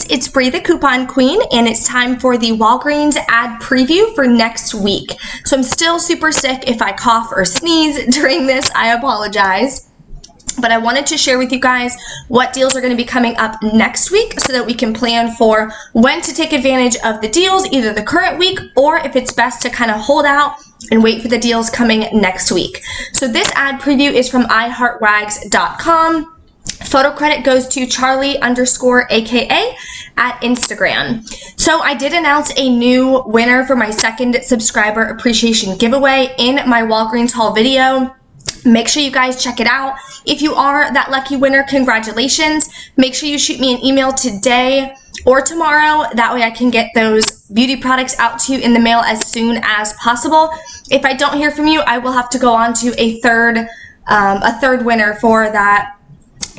it's Bree the Coupon Queen, and it's time for the Walgreens ad preview for next week. So I'm still super sick. If I cough or sneeze during this, I apologize. But I wanted to share with you guys what deals are going to be coming up next week so that we can plan for when to take advantage of the deals, either the current week or if it's best to kind of hold out and wait for the deals coming next week. So this ad preview is from iHeartRags.com. Photo credit goes to Charlie_AKA at Instagram. So I did announce a new winner for my second subscriber appreciation giveaway in my Walgreens haul video. Make sure you guys check it out. If you are that lucky winner, congratulations. Make sure you shoot me an email today or tomorrow. That way I can get those beauty products out to you in the mail as soon as possible. If I don't hear from you, I will have to go on to a third winner for that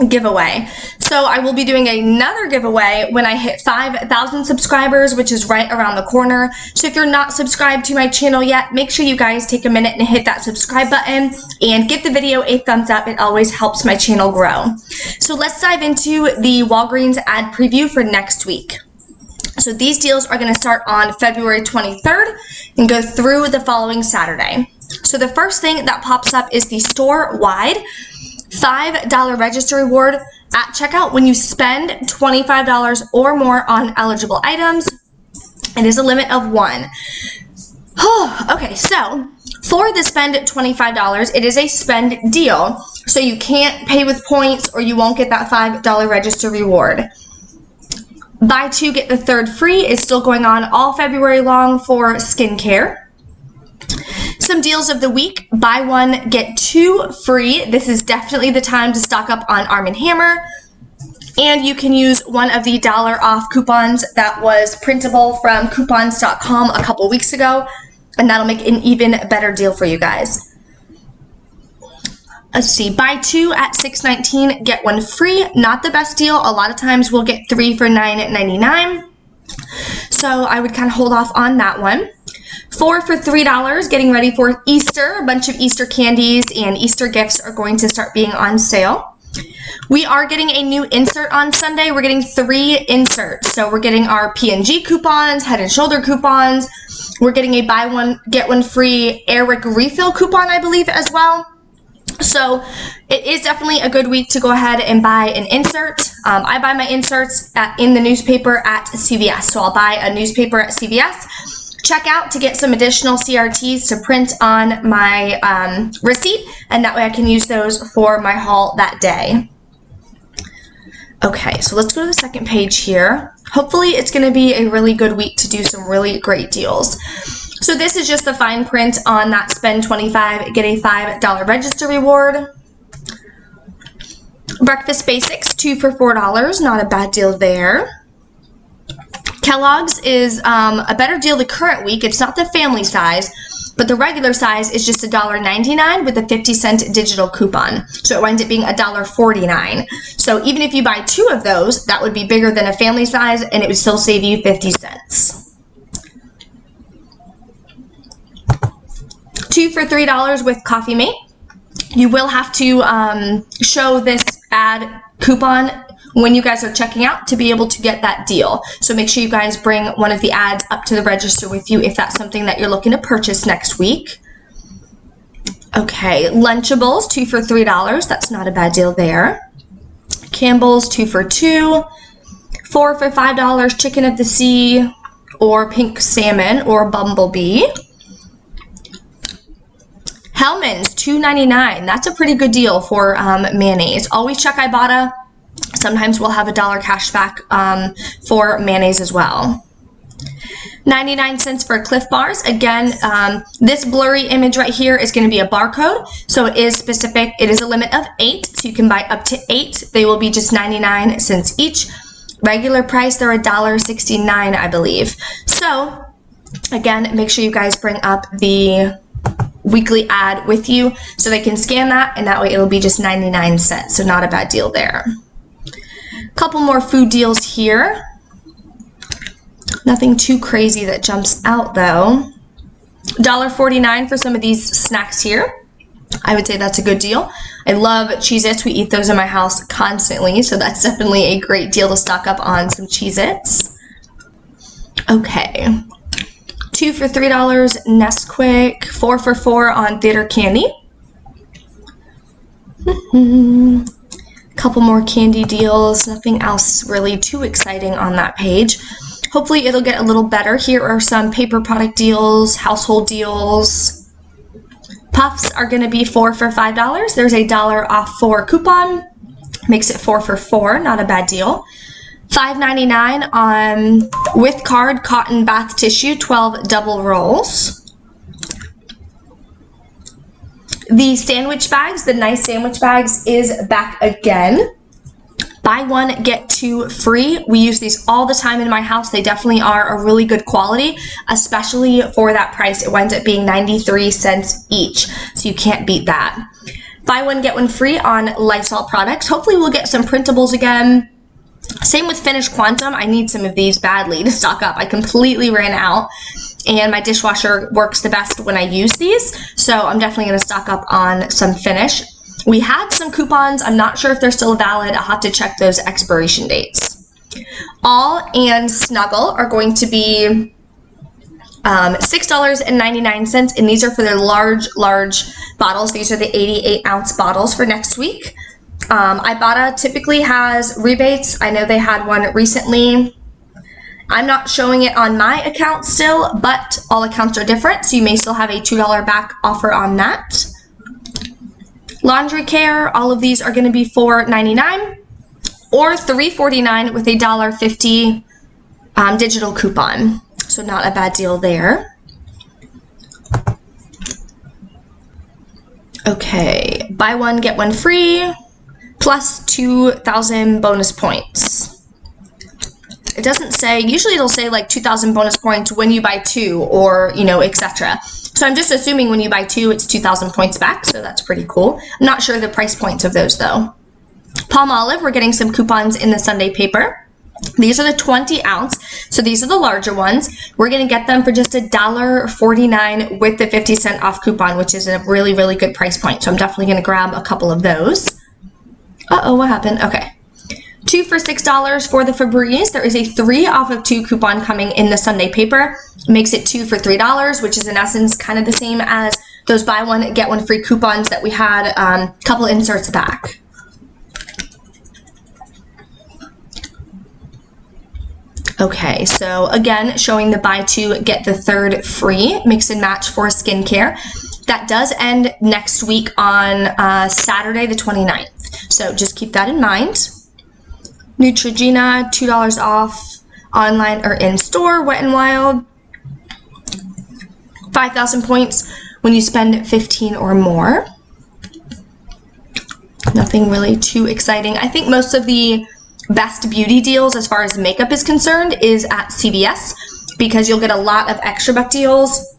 giveaway. So I will be doing another giveaway when I hit 5,000 subscribers, which is right around the corner. So if you're not subscribed to my channel yet, make sure you guys take a minute and hit that subscribe button and give the video a thumbs up. It always helps my channel grow. So let's dive into the Walgreens ad preview for next week. So these deals are going to start on February 23rd and go through the following Saturday. So the first thing that pops up is the store-wide $5 register reward at checkout when you spend $25 or more on eligible items. It is a limit of 1. Okay, so for the spend $25, it is a spend deal. So you can't pay with points or you won't get that $5 register reward. Buy 2, get the 3rd free is still going on all February long for skincare. Some deals of the week: buy 1, get 2 free. This is definitely the time to stock up on Arm & Hammer. And you can use one of the $1 off coupons that was printable from coupons.com a couple weeks ago, and that'll make an even better deal for you guys. Let's see, buy 2 at $6.19, get 1 free. Not the best deal. A lot of times we'll get 3 for $9.99. So I would kind of hold off on that one. 4 for $3, getting ready for Easter. A bunch of Easter candies and Easter gifts are going to start being on sale. We are getting a new insert on Sunday. We're getting 3 inserts. So we're getting our P&G coupons, Head & Shoulder coupons. We're getting a buy 1, get 1 free Airwick refill coupon, I believe, as well. So it is definitely a good week to go ahead and buy an insert. I buy my inserts in the newspaper at CVS. So I'll buy a newspaper at CVS. Check out to get some additional CRTs to print on my receipt, and that way I can use those for my haul that day. Okay, so let's go to the second page here. Hopefully it's going to be a really good week to do some really great deals. So this is just the fine print on that spend $25, get a $5 register reward. Breakfast Basics, 2 for $4, not a bad deal there. Kellogg's is a better deal the current week. It's not the family size, but the regular size is just $1.99 with a 50-cent digital coupon. So it winds up being $1.49. So even if you buy 2 of those, that would be bigger than a family size, and it would still save you 50 cents. 2 for $3 with Coffee Mate. You will have to show this ad coupon when you guys are checking out to be able to get that deal. So make sure you guys bring one of the ads up to the register with you if that's something that you're looking to purchase next week. Okay, Lunchables, 2 for $3. That's not a bad deal there. Campbell's, 2 for $2. 4 for $5, Chicken of the Sea or Pink Salmon or Bumblebee. Hellmann's, $2.99. That's a pretty good deal for mayonnaise. Always check Ibotta. Sometimes we'll have a $1 cash back for mayonnaise as well. 99 cents for Cliff Bars. Again, this blurry image right here is going to be a barcode. So it is specific. It is a limit of 8. So you can buy up to 8. They will be just 99 cents each. Regular price, they're $1.69, I believe. So again, make sure you guys bring up the weekly ad with you so they can scan that, and that way it'll be just 99 cents. So not a bad deal there. Couple more food deals here. Nothing too crazy that jumps out though. $1.49 for some of these snacks here. I would say that's a good deal. I love Cheez-Its. We eat those in my house constantly, so that's definitely a great deal to stock up on some Cheez-Its. Okay. 2 for $3 Nesquik, 4 for $4 on Theater Candy. Couple more candy deals, nothing else really too exciting on that page. Hopefully it'll get a little better. Here are some paper product deals, household deals. Puffs are going to be 4 for $5. There's a $1 off 4 coupon. Makes it 4 for $4, not a bad deal. $5.99 on with card cotton bath tissue, 12 double rolls. The sandwich bags, the nice sandwich bags, is back again. Buy one, get 2 free. We use these all the time in my house. They definitely are a really good quality, especially for that price. It winds up being 93 cents each, so you can't beat that. Buy one, get one free on Lysol products. Hopefully we'll get some printables again. Same with Finish Quantum. I need some of these badly to stock up. I completely ran out, and my dishwasher works the best when I use these, so I'm definitely going to stock up on some Finish. We had some coupons. I'm not sure if they're still valid. I'll have to check those expiration dates. All and Snuggle are going to be $6.99, and these are for their large bottles. These are the 88-ounce bottles for next week. Ibotta typically has rebates. I know they had one recently. I'm not showing it on my account still, but all accounts are different, so you may still have a $2 back offer on that. Laundry care, all of these are going to be $4.99 or $3.49 with a $1.50 digital coupon. So not a bad deal there. Okay, buy one, get one free, plus 2,000 bonus points. It doesn't say, usually it'll say like 2,000 bonus points when you buy 2 or, you know, etc. So I'm just assuming when you buy 2, it's 2,000 points back, so that's pretty cool. I'm not sure the price points of those though. Palmolive, we're getting some coupons in the Sunday paper. These are the 20-ounce, so these are the larger ones. We're going to get them for just $1.49 with the 50-cent off coupon, which is a really, really good price point. So I'm definitely going to grab a couple of those. Uh-oh, what happened? Okay. 2 for $6 for the Febreze. There is a 3 off of 2 coupon coming in the Sunday paper. Makes it 2 for $3, which is in essence kind of the same as those buy one, get one free coupons that we had a couple inserts back. Okay, so again, showing the buy 2, get the 3rd free mix and match for skincare. That does end next week on Saturday the 29th. So just keep that in mind. Neutrogena, $2 off online or in store, Wet n Wild. 5,000 points when you spend 15 or more. Nothing really too exciting. I think most of the best beauty deals as far as makeup is concerned is at CVS because you'll get a lot of extra buck deals.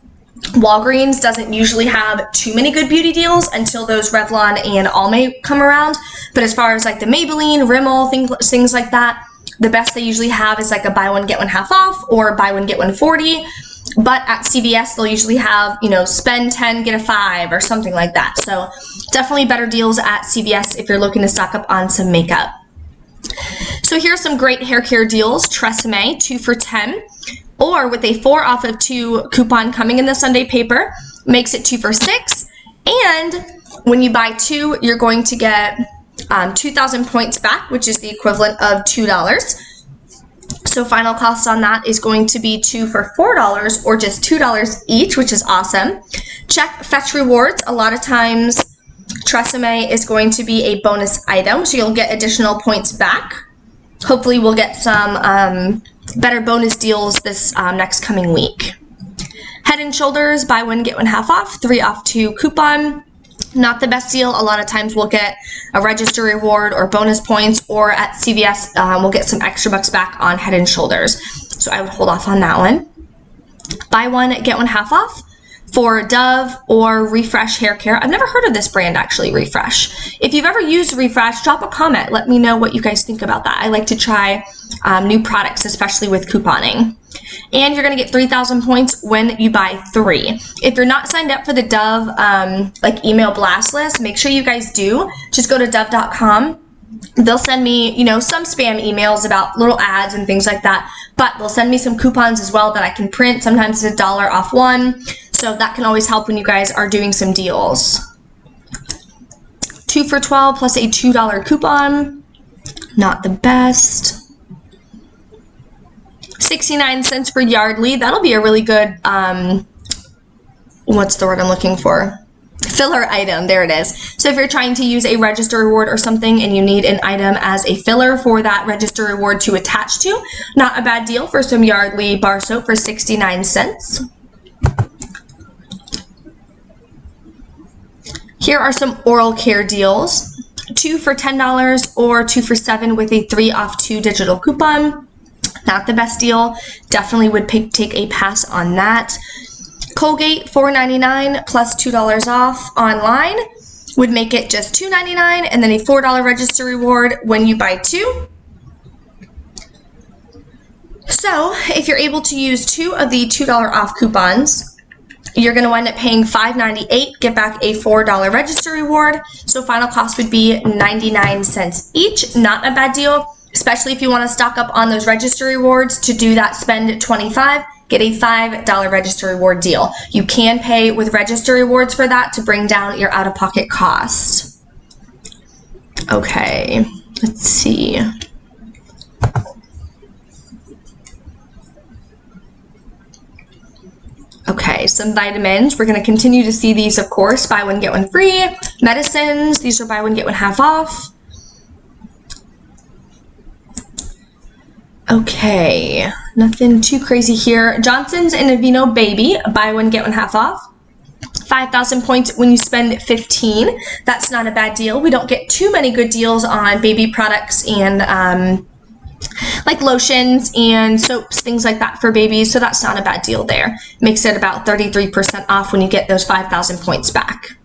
Walgreens doesn't usually have too many good beauty deals until those Revlon and Almay come around. But as far as like the Maybelline, Rimmel, things like that, the best they usually have is like a buy one, get one half off or buy one, get one 40. But at CVS, they'll usually have, you know, spend 10, get a 5 or something like that. So definitely better deals at CVS if you're looking to stock up on some makeup. So here's some great hair care deals. Tresemme, 2 for $10. Or with a 4 off of 2 coupon coming in the Sunday paper, makes it 2 for $6. And when you buy 2, you're going to get 2,000 points back, which is the equivalent of $2. So final cost on that is going to be 2 for $4 or just $2 each, which is awesome. Check Fetch Rewards. A lot of times Tresemme is going to be a bonus item, so you'll get additional points back. Hopefully we'll get some better bonus deals this next coming week. Head & Shoulders, buy one, get one half off, 3 off 2 coupon. Not the best deal. A lot of times we'll get a register reward or bonus points, or at CVS we'll get some extra bucks back on Head & Shoulders. So I would hold off on that one. Buy one, get one half off, for Dove or Refresh Hair Care. I've never heard of this brand actually, Refresh. If you've ever used Refresh, drop a comment. Let me know what you guys think about that. I like to try new products, especially with couponing. And you're gonna get 3,000 points when you buy 3. If you're not signed up for the Dove like email blast list, make sure you guys do. Just go to dove.com. They'll send me, you know, some spam emails about little ads and things like that, but they'll send me some coupons as well that I can print. Sometimes it's $1 off one, so that can always help when you guys are doing some deals. 2 for $12 plus a $2 coupon, not the best. 69 cents for Yardley. That'll be a really good, what's the word I'm looking for? Filler item, there it is. So if you're trying to use a register reward or something and you need an item as a filler for that register reward to attach to, not a bad deal for some Yardley bar soap for 69 cents. Here are some oral care deals. 2 for $10 or 2 for $7 with a 3 off 2 digital coupon. Not the best deal. Definitely would take a pass on that. Colgate, $4.99 plus $2 off online would make it just $2.99, and then a $4 register reward when you buy 2. So if you're able to use 2 of the $2 off coupons, you're going to wind up paying $5.98, get back a $4 register reward. So final cost would be 99 cents each. Not a bad deal, especially if you want to stock up on those register rewards. To do that, spend 25. Get a $5 register reward deal. You can pay with register rewards for that to bring down your out-of-pocket cost. Okay, let's see. Okay, some vitamins. We're going to continue to see these, of course. Buy one, get one free. Medicines. These are buy one, get one half off. Okay, nothing too crazy here. Johnson's and Aveeno Baby, buy one, get one half off. 5,000 points when you spend 15. That's not a bad deal. We don't get too many good deals on baby products and like lotions and soaps, things like that for babies, so that's not a bad deal there. Makes it about 33% off when you get those 5,000 points back.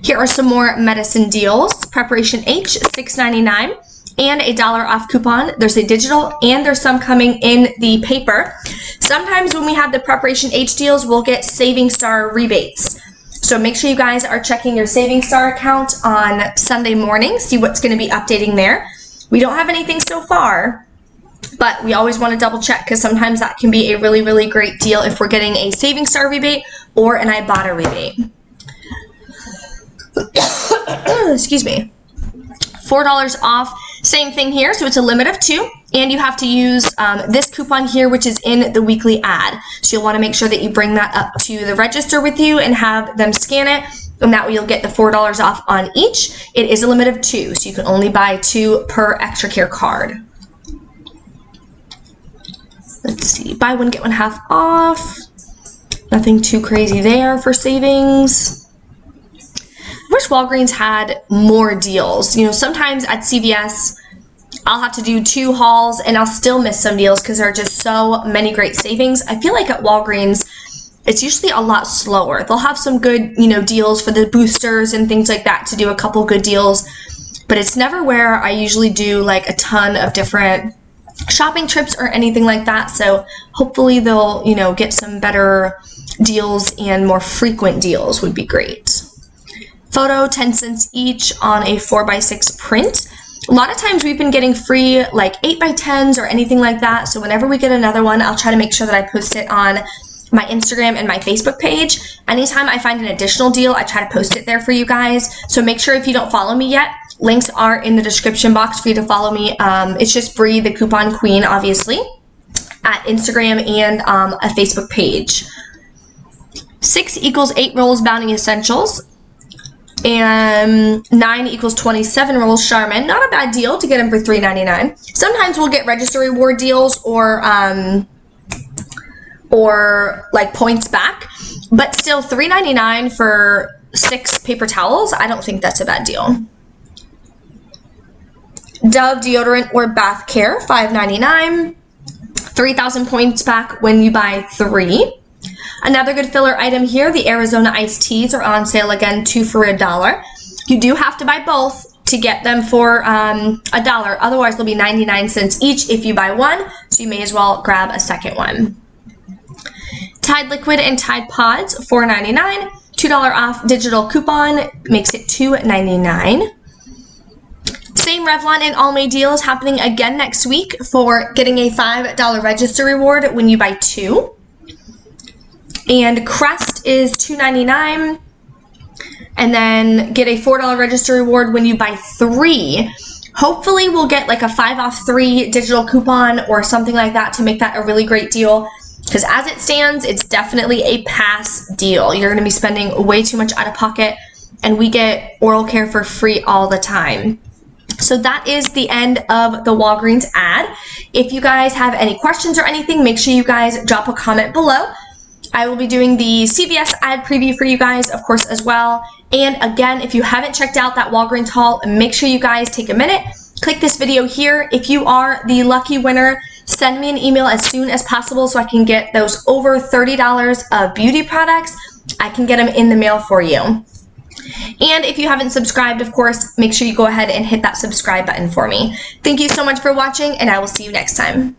Here are some more medicine deals. Preparation H, $6.99. And a $1 off coupon. There's a digital and there's some coming in the paper. Sometimes when we have the Preparation H deals, we'll get Saving Star rebates. So make sure you guys are checking your Saving Star account on Sunday morning, see what's going to be updating there. We don't have anything so far, but we always want to double check because sometimes that can be a really, really great deal if we're getting a Saving Star rebate or an Ibotta rebate. Excuse me. $4 off. Same thing here, so it's a limit of 2, and you have to use this coupon here, which is in the weekly ad. So you'll want to make sure that you bring that up to the register with you and have them scan it, and that way you'll get the $4 off on each. It is a limit of 2, so you can only buy 2 per Extra Care card. Let's see, buy one, get one half off. Nothing too crazy there for savings. I wish Walgreens had more deals. You know, sometimes at CVS, I'll have to do 2 hauls and I'll still miss some deals because there are just so many great savings. I feel like at Walgreens, it's usually a lot slower. They'll have some good, you know, deals for the boosters and things like that to do a couple good deals, but it's never where I usually do like a ton of different shopping trips or anything like that. So hopefully they'll, you know, get some better deals and more frequent deals would be great. Photo, 10 cents each on a 4x6 print. A lot of times we've been getting free like 8x10s or anything like that. So whenever we get another one, I'll try to make sure that I post it on my Instagram and my Facebook page. Anytime I find an additional deal, I try to post it there for you guys. So make sure if you don't follow me yet, links are in the description box for you to follow me. It's just Bree, the Coupon Queen, obviously, at Instagram and a Facebook page. 6 equals 8 rolls Bounty Essentials. And 9 equals 27 rolls Charmin. Not a bad deal to get them for $3.99. Sometimes we'll get register reward deals or like points back, but still $3.99 for 6 paper towels. I don't think that's a bad deal. Dove deodorant or bath care, $5.99. 3,000 points back when you buy 3. Another good filler item here, the Arizona iced teas are on sale again, 2 for $1. You do have to buy both to get them for $1. Otherwise, they'll be 99 cents each if you buy one, so you may as well grab a second one. Tide Liquid and Tide Pods, $4.99. $2 off digital coupon makes it $2.99. Same Revlon and Almay deal is happening again next week for getting a $5 register reward when you buy 2. And Crest is $2.99. And then get a $4 register reward when you buy 3. Hopefully we'll get like a 5 off 3 digital coupon or something like that to make that a really great deal. Because as it stands, it's definitely a pass deal. You're going to be spending way too much out of pocket, and we get oral care for free all the time. So that is the end of the Walgreens ad. If you guys have any questions or anything, make sure you guys drop a comment below. I will be doing the CVS ad preview for you guys, of course, as well. And again, if you haven't checked out that Walgreens haul, make sure you guys take a minute, click this video here. If you are the lucky winner, send me an email as soon as possible so I can get those over $30 of beauty products. I can get them in the mail for you. And if you haven't subscribed, of course, make sure you go ahead and hit that subscribe button for me. Thank you so much for watching, and I will see you next time.